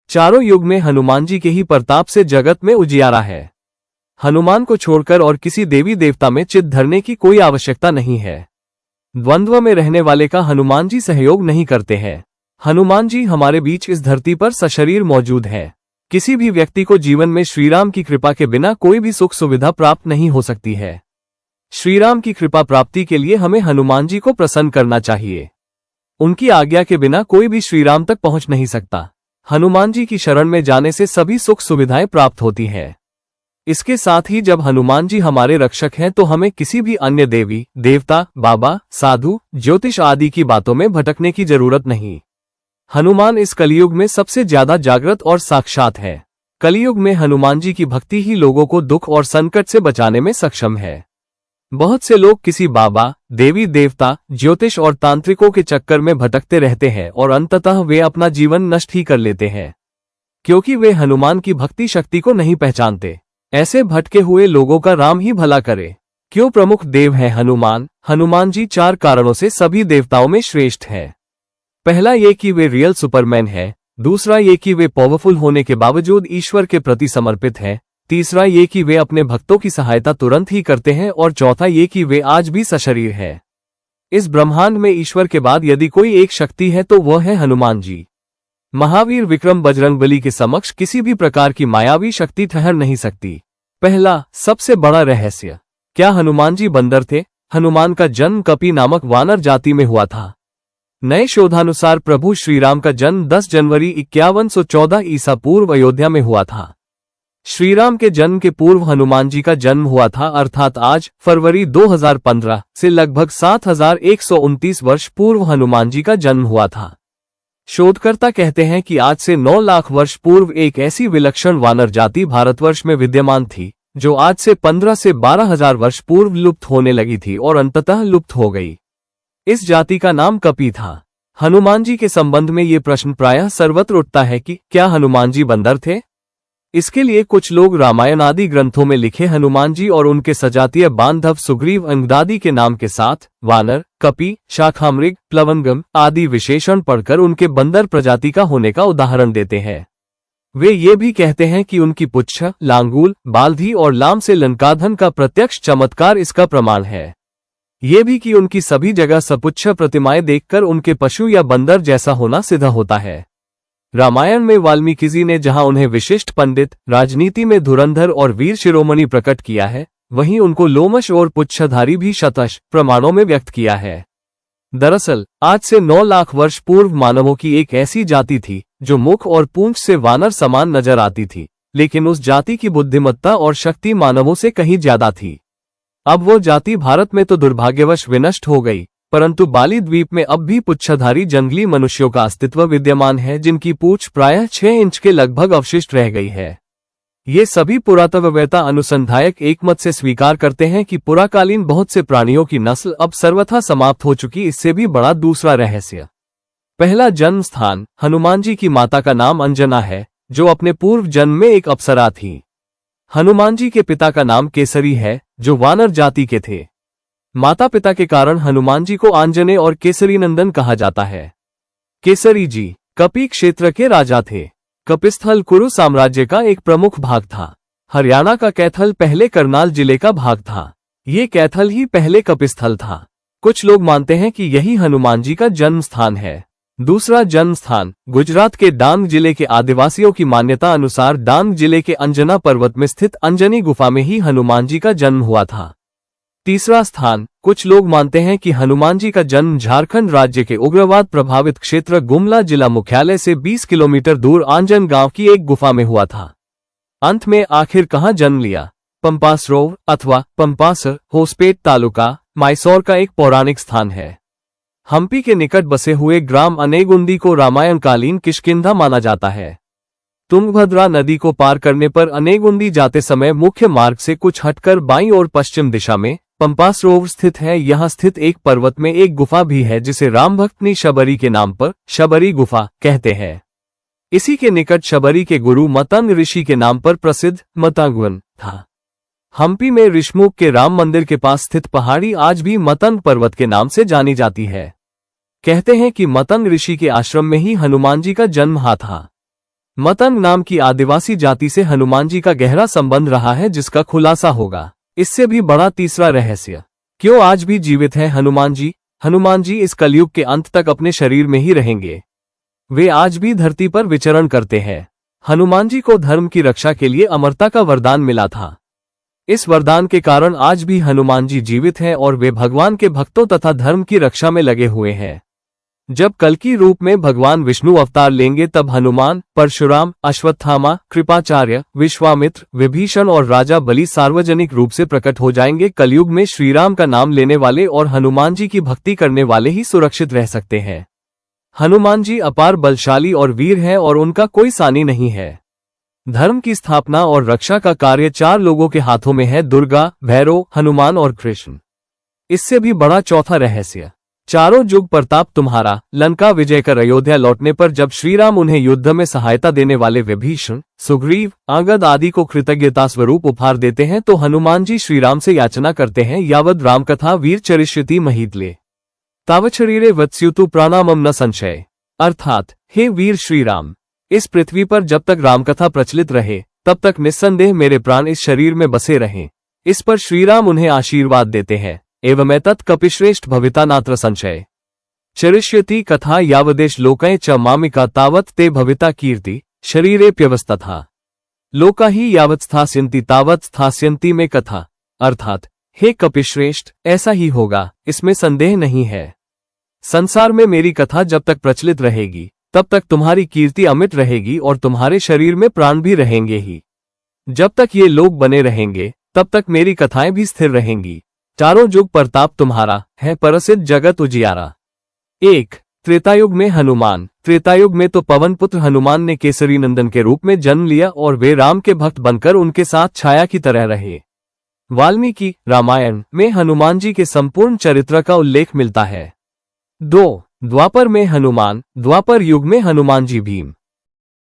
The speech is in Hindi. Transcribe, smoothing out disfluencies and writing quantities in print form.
चारों युग में हनुमान जी के ही प्रताप से जगत में उजियारा है। हनुमान को छोड़कर और किसी देवी देवता में चित्त धरने की कोई आवश्यकता नहीं है। द्वंद्व में रहने वाले का हनुमान जी सहयोग नहीं करते हैं। हनुमान जी हमारे बीच इस धरती पर सशरीर मौजूद है। किसी भी व्यक्ति को जीवन में श्रीराम की कृपा के बिना कोई भी सुख सुविधा प्राप्त नहीं हो सकती है। श्रीराम की कृपा प्राप्ति के लिए हमें हनुमान जी को प्रसन्न करना चाहिए। उनकी आज्ञा के बिना कोई भी श्रीराम तक पहुंच नहीं सकता। हनुमान जी की शरण में जाने से सभी सुख सुविधाएं प्राप्त होती हैं। इसके साथ ही जब हनुमान जी हमारे रक्षक हैं तो हमें किसी भी अन्य देवी देवता, बाबा, साधु, ज्योतिष आदि की बातों में भटकने की जरूरत नहीं। हनुमान इस कलयुग में सबसे ज्यादा जागृत और साक्षात है। कलयुग में हनुमान जी की भक्ति ही लोगों को दुख और संकट से बचाने में सक्षम है। बहुत से लोग किसी बाबा, देवी देवता, ज्योतिष और तांत्रिकों के चक्कर में भटकते रहते हैं और अंततः वे अपना जीवन नष्ट ही कर लेते हैं, क्योंकि वे हनुमान की भक्ति शक्ति को नहीं पहचानते। ऐसे भटके हुए लोगों का राम ही भला करे। क्यों प्रमुख देव है हनुमान? हनुमान जी 4 कारणों से सभी देवताओं में श्रेष्ठ है। पहला ये कि वे रियल सुपरमैन है। दूसरा ये कि वे पावरफुल होने के बावजूद ईश्वर के प्रति समर्पित है। तीसरा ये कि वे अपने भक्तों की सहायता तुरंत ही करते हैं और चौथा ये कि वे आज भी सशरीर है। इस ब्रह्मांड में ईश्वर के बाद यदि कोई एक शक्ति है तो वह है हनुमान जी। महावीर विक्रम बजरंगबली के समक्ष किसी भी प्रकार की मायावी शक्ति ठहर नहीं सकती। पहला सबसे बड़ा रहस्य, क्या हनुमान जी बंदर थे? हनुमान का जन्म कपि नामक वानर जाति में हुआ था। नए शोधानुसार प्रभु श्रीराम का जन्म 10 जनवरी 5114 ईसा पूर्व अयोध्या में हुआ था। श्रीराम के जन्म के पूर्व हनुमान जी का जन्म हुआ था, अर्थात आज फरवरी 2015 से लगभग 7129 वर्ष पूर्व हनुमान जी का जन्म हुआ था। शोधकर्ता कहते हैं कि आज से 9 लाख वर्ष पूर्व एक ऐसी विलक्षण वानर जाति भारतवर्ष में विद्यमान थी जो आज से 15 से 12 हजार वर्ष पूर्व लुप्त होने लगी थी और अंततः लुप्त हो गई। इस जाति का नाम कपि था। हनुमान जी के संबंध में ये प्रश्न प्रायः सर्वत्र उठता है कि क्या हनुमान जी बंदर थे? इसके लिए कुछ लोग रामायण आदि ग्रंथों में लिखे हनुमान जी और उनके सजातीय बांधव सुग्रीव अंगदादि के नाम के साथ वानर, कपि, शाखामृग, प्लवंगम आदि विशेषण पढ़कर उनके बंदर प्रजाति का होने का उदाहरण देते हैं। वे ये भी कहते हैं कि उनकी पुच्छ, लांगूल, बालधी और लाम से लंकाधन का प्रत्यक्ष चमत्कार इसका प्रमाण है। ये भी कि उनकी सभी जगह सपुच्छ प्रतिमाएं देखकर उनके पशु या बंदर जैसा होना सिद्ध होता है। रामायण में वाल्मीकि जी ने जहां उन्हें विशिष्ट पंडित, राजनीति में धुरंधर और वीर शिरोमणि प्रकट किया है, वहीं उनको लोमश और पुच्छधारी भी शतश प्रमाणों में व्यक्त किया है। दरअसल आज से 9 लाख वर्ष पूर्व मानवों की एक ऐसी जाति थी जो मुख और पूंछ से वानर समान नजर आती थी, लेकिन उस जाति की बुद्धिमत्ता और शक्ति मानवों से कहीं ज्यादा थी। अब वो जाति भारत में तो दुर्भाग्यवश विनष्ट हो गई, परंतु बाली द्वीप में अब भी पुच्छधारी जंगली मनुष्यों का अस्तित्व विद्यमान है, जिनकी पूंछ प्रायः 6 इंच के लगभग अवशिष्ट रह गई है। ये सभी पुरातत्ववेत्ता अनुसंधायक एकमत से स्वीकार करते हैं कि पुराकालीन बहुत से प्राणियों की नस्ल अब सर्वथा समाप्त हो चुकी। इससे भी बड़ा दूसरा रहस्य, पहला जन्म स्थान। हनुमान जी की माता का नाम अंजना है, जो अपने पूर्व जन्म में एक अप्सरा थी। हनुमान जी के पिता का नाम केसरी है, जो वानर जाति के थे। माता पिता के कारण हनुमान जी को आंजने और केसरी नंदन कहा जाता है। केसरी जी कपि क्षेत्र के राजा थे। कपिस्थल कुरु साम्राज्य का एक प्रमुख भाग था। हरियाणा का कैथल पहले करनाल जिले का भाग था। ये कैथल ही पहले कपिस्थल था। कुछ लोग मानते हैं कि यही हनुमान जी का जन्म स्थान है। दूसरा जन्म स्थान गुजरात के डांग जिले के आदिवासियों की मान्यता अनुसार डांग जिले के अंजना पर्वत में स्थित अंजनी गुफा में ही हनुमान जी का जन्म हुआ था। तीसरा स्थान, कुछ लोग मानते हैं कि हनुमान जी का जन्म झारखंड राज्य के उग्रवाद प्रभावित क्षेत्र गुमला जिला मुख्यालय से 20 किलोमीटर दूर आंजन गांव की एक गुफा में हुआ था। अंत में आखिर कहां जन्म लिया? पंपासरोवर अथवा पंपासर, होसपेट तालुका, मैसूर का एक पौराणिक स्थान है। हम्पी के निकट बसे हुए ग्राम अनेगुंदी को रामायणकालीन किष्किंधा माना जाता है। तुंगभद्रा नदी को पार करने पर अनेगुंदी जाते समय मुख्य मार्ग से कुछ हटकर बाईं और पश्चिम दिशा में पंपा सरोवर स्थित है। यहाँ स्थित एक पर्वत में एक गुफा भी है जिसे रामभक्तनी शबरी के नाम पर शबरी गुफा कहते हैं। इसी के निकट शबरी के गुरु मतंग ऋषि के नाम पर प्रसिद्ध मतंगवन था। हम्पी में ऋषमुख के राम मंदिर के पास स्थित पहाड़ी आज भी मतंग पर्वत के नाम से जानी जाती है। कहते हैं कि मतंग ऋषि के आश्रम में ही हनुमान जी का जन्म हुआ था। मतंग नाम की आदिवासी जाति से हनुमान जी का गहरा संबंध रहा है, जिसका खुलासा होगा। इससे भी बड़ा तीसरा रहस्य, क्यों आज भी जीवित है हनुमान जी? हनुमान जी इस कलयुग के अंत तक अपने शरीर में ही रहेंगे। वे आज भी धरती पर विचरण करते हैं। हनुमान जी को धर्म की रक्षा के लिए अमरता का वरदान मिला था। इस वरदान के कारण आज भी हनुमान जी जीवित हैं और वे भगवान के भक्तों तथा धर्म की रक्षा में लगे हुए हैं। जब कल्कि रूप में भगवान विष्णु अवतार लेंगे, तब हनुमान, परशुराम, अश्वत्थामा, कृपाचार्य, विश्वामित्र, विभीषण और राजा बलि सार्वजनिक रूप से प्रकट हो जाएंगे। कलयुग में श्रीराम का नाम लेने वाले और हनुमान जी की भक्ति करने वाले ही सुरक्षित रह सकते हैं। हनुमान जी अपार बलशाली और वीर हैं और उनका कोई सानी नहीं है। धर्म की स्थापना और रक्षा का कार्य 4 लोगों के हाथों में है, दुर्गा, भैरव, हनुमान और कृष्ण। इससे भी बड़ा चौथा रहस्य, चारों युग प्रताप तुम्हारा। लंका विजय कर अयोध्या लौटने पर जब श्रीराम उन्हें युद्ध में सहायता देने वाले विभीषण, सुग्रीव, अंगद आदि को कृतज्ञता स्वरूप उपहार देते हैं, तो हनुमान जी श्रीराम से याचना करते हैं, यावद रामकथा वीर चरिष्यति महितले तावत् शरीरे वत्स्युतु प्राणामम न संशय। अर्थात, हे वीर श्रीराम, इस पृथ्वी पर जब तक रामकथा प्रचलित रहे, तब तक निस्संदेह मेरे प्राण इस शरीर में बसे रहें। इस पर श्रीराम उन्हें आशीर्वाद देते हैं, एवमेतत् कपिश्रेष्ठ भविता नात्र संशय। चरिष्यति कथा यावदेश लोकय च मामिका तावत् ते भविता कीर्ति शरीरेप्यवस्था। लोका ही यावत् स्थास्यन्ति तावत् स्थास्यन्ति में कथा। अर्थात, हे कपिश्रेष्ठ, ऐसा ही होगा, इसमें संदेह नहीं है। संसार में मेरी कथा जब तक प्रचलित रहेगी, तब तक तुम्हारी कीर्ति अमिट रहेगी और तुम्हारे शरीर में प्राण भी रहेंगे ही। जब तक ये लोग बने रहेंगे, तब तक मेरी कथाएं भी स्थिर रहेंगी। चारों युग प्रताप तुम्हारा है, प्रसिद्ध जगत उजियारा। 1. त्रेतायुग में हनुमान। त्रेतायुग में तो पवन पुत्र हनुमान ने केसरी नंदन के रूप में जन्म लिया और वे राम के भक्त बनकर उनके साथ छाया की तरह रहे। वाल्मीकि रामायण में हनुमान जी के संपूर्ण चरित्र का उल्लेख मिलता है। 2. द्वापर में हनुमान। द्वापर युग में हनुमान जी भीम,